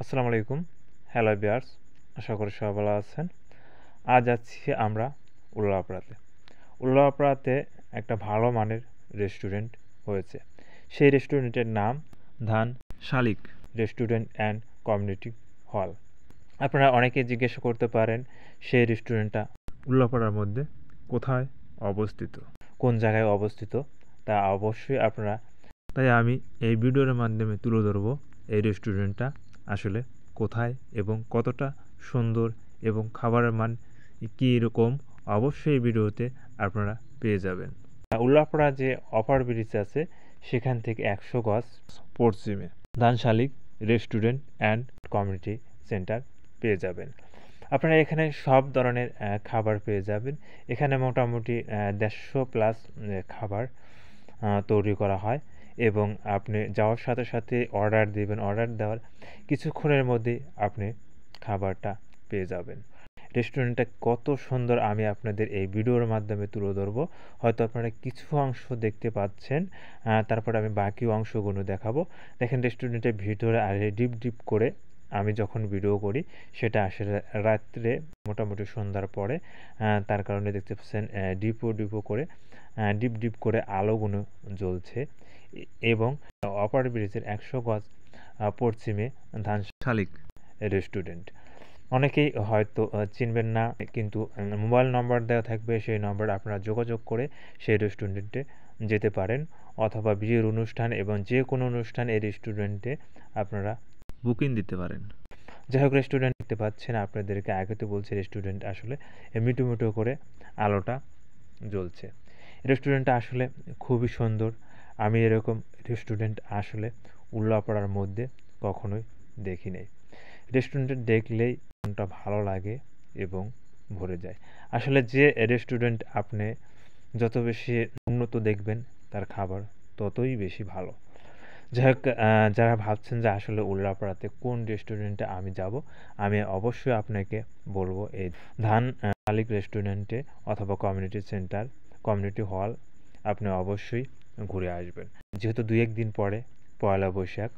আসসালামু আলাইকুম। Hello viewers, আশা করি সবাই ভালো আছেন। আজ যাচ্ছি আমরা উল্লাপাড়াতে। উল্লাপাড়াতে একটা ভালো মানের রেস্টুরেন্ট হয়েছে। সেই রেস্টুরেন্টের নাম ধান শালিক রেস্টুরেন্ট অ্যান্ড কমিউনিটি হল। আপনারা অনেকেই জিজ্ঞাসা করতে পারেন সেই রেস্টুরেন্টটা উল্লাপাড়ার মধ্যে কোথায় অবস্থিত, কোন জায়গায় অবস্থিত তা অবশ্যই আপনারা, তাই আমি এই ভিডিওর মাধ্যমে তুলে ধরব এই রেস্টুরেন্টটা আসলে কোথায় এবং কতটা সুন্দর এবং খাবারের মান কী রকম অবশ্যই এই ভিডিওতে আপনারা পেয়ে যাবেন। উল্লাপাড়া যে অপার ব্রিজ আছে সেখান থেকে 100 গজ পশ্চিমে ধান শালিক রেস্টুরেন্ট অ্যান্ড কমিউনিটি সেন্টার পেয়ে যাবেন। আপনারা এখানে সব ধরনের খাবার পেয়ে যাবেন। এখানে মোটামুটি 150 প্লাস খাবার তৈরি করা হয় এবং আপনি যাওয়ার সাথে সাথে অর্ডার দিবেন। অর্ডার দেওয়ার কিছুক্ষণের মধ্যেই আপনি খাবারটা পেয়ে যাবেন। রেস্টুরেন্টটা কত সুন্দর আমি আপনাদের এই ভিডিওর মাধ্যমে তুলে ধরবো। হয়তো আপনারা কিছু অংশ দেখতে পাচ্ছেন, তারপরে আমি বাকি অংশগুলো দেখাবো। দেখেন রেস্টুরেন্টের ভিতরে আর ডিপ করে আমি যখন ভিডিও করি সেটা আসলে রাত্রে মোটামুটি সন্ধ্যার পরে, তার কারণে দেখতে পাচ্ছেন ডিপো করে ডিপ করে আলোগুলো জ্বলছে এবং অপার ব্রিজের 100 গজ পশ্চিমে ধান শালিক রেস্টুরেন্ট। অনেকেই হয়তো চিনবেন না, কিন্তু মোবাইল নম্বর দেওয়া থাকবে, সেই নম্বরে আপনারা যোগাযোগ করে সেই রেস্টুরেন্টে যেতে পারেন, অথবা বিয়ের অনুষ্ঠান এবং যে কোনো অনুষ্ঠান এই রেস্টুরেন্টে আপনারা বুকিং দিতে পারেন। যাই হোক, রেস্টুরেন্ট দেখতে পাচ্ছেন, আপনাদেরকে আগে তো বলছি রেস্টুরেন্ট আসলে মিটু করে আলোটা জ্বলছে। রেস্টুরেন্টটা আসলে খুবই সুন্দর। আমি এরকম রেস্টুরেন্ট আসলে উল্লাপাড়ার মধ্যে কখনোই দেখি নাই। রেস্টুরেন্টে দেখলেই মনটা ভালো লাগে এবং ভরে যায়। আসলে যে রেস্টুরেন্ট আপনি যত বেশি উন্নত দেখবেন তার খাবার ততই বেশি ভালো। যাই হোক, যারা ভাবছেন যে আসলে উল্লাপাড়াতে কোন রেস্টুরেন্টে আমি যাব, আমি অবশ্যই আপনাকে বলবো এই ধান শালিক রেস্টুরেন্টে অথবা কমিউনিটি সেন্টার, কমিউনিটি হল আপনি অবশ্যই ঘুরে আসবেন। যেহেতু 2-1 দিন পরে পয়লা বৈশাখ,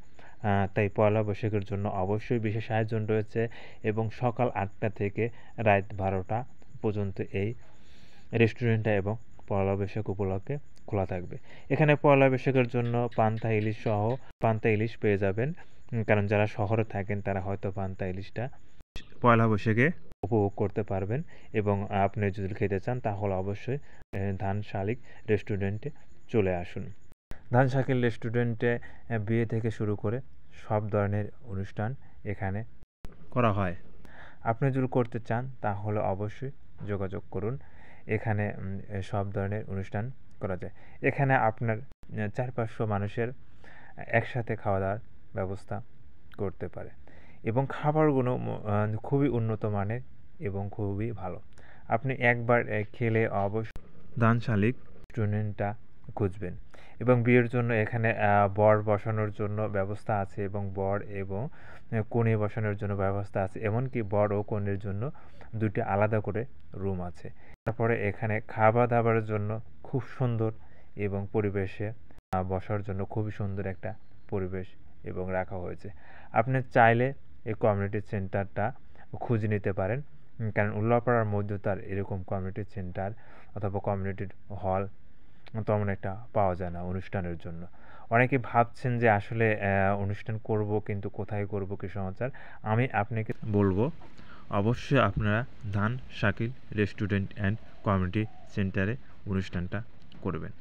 তাই পয়লা বৈশাখের জন্য অবশ্যই বিশেষ আয়োজন রয়েছে এবং সকাল 8টা থেকে রাত 12টা পর্যন্ত এই রেস্টুরেন্টটা এবং পয়লা বৈশাখ উপলক্ষে খোলা থাকবে। এখানে পয়লা বৈশাখের জন্য পান্তা ইলিশ পেয়ে যাবেন, কারণ যারা শহরে থাকেন তারা হয়তো পান্তা ইলিশটা পয়লা বৈশাখে উপভোগ করতে পারবেন এবং আপনি যদি খেতে চান তাহলে অবশ্যই ধান শালিক রেস্টুরেন্টে চলে আসুন। ধান শাকিল রেস্টুরেন্টে বিয়ে থেকে শুরু করে সব ধরনের অনুষ্ঠান এখানে করা হয়। আপনি যদি করতে চান তাহলে অবশ্যই যোগাযোগ করুন। এখানে সব ধরনের অনুষ্ঠান করা যায়। এখানে আপনার 400-500 মানুষের একসাথে খাওয়া দাওয়ার ব্যবস্থা করতে পারে এবং খাবারগুলো খুবই উন্নত মানের এবং খুবই ভালো। আপনি একবার খেলে অবশ্যই ধান শালিক রেস্টুরেন্টটা খুঁজবেন। এবং বিয়ের জন্য এখানে বর বসানোর জন্য ব্যবস্থা আছে এবং বর এবং কনে বসানোর জন্য ব্যবস্থা আছে। এমনকি বর ও কনের জন্য 2টি আলাদা করে রুম আছে। তারপরে এখানে খাবার-দাবারের জন্য খুব সুন্দর এবং পরিবেশে বসার জন্য খুবই সুন্দর একটা পরিবেশ এবং রাখা হয়েছে। আপনি চাইলে এই কমিউনিটি সেন্টারটা খুঁজে নিতে পারেন, কারণ উল্লাপাড়ার মধ্যে তার এরকম কমিউনিটি সেন্টার অথবা কমিউনিটি হল তেমন একটা পাওয়া যায় না অনুষ্ঠানের জন্য। অনেকে ভাবছেন যে আসলে অনুষ্ঠান করব, কিন্তু কোথায় করব, কি সমাচার, আমি আপনাকে বলবো অবশ্যই আপনারা ধান শাকিল রেস্টুরেন্ট অ্যান্ড কমিউনিটি সেন্টারে অনুষ্ঠানটা করবেন,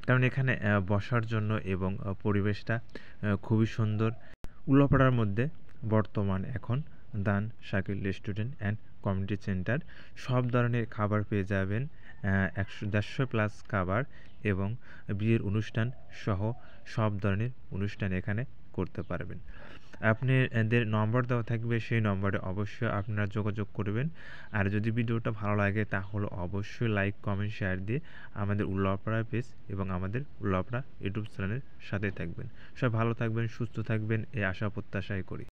কারণ এখানে বসার জন্য এবং পরিবেশটা খুবই সুন্দর। উল্লাপাড়ার মধ্যে বর্তমান এখন ধান Shakil restaurant and community centre সব ধরনের খাবার পেয়ে যাবেন, 150 প্লাস খাবার এবং বিয়ের অনুষ্ঠান সহ সব ধরনের অনুষ্ঠান এখানে করতে পারবেন। আপনাদের নম্বর দেওয়া থাকবে, সেই নম্বরে অবশ্যই আপনারা যোগাযোগ করবেন। আর যদি ভিডিওটা ভালো লাগে তাহলে অবশ্যই লাইক, কমেন্ট, শেয়ার দিয়ে আমাদের উল্লাপাড়া পেজ এবং আমাদের উল্লাপাড়া ইউটিউব চ্যানেলের সাথে থাকবেন। সবাই ভালো থাকবেন, সুস্থ থাকবেন, এই আশা প্রত্যাশাই করি।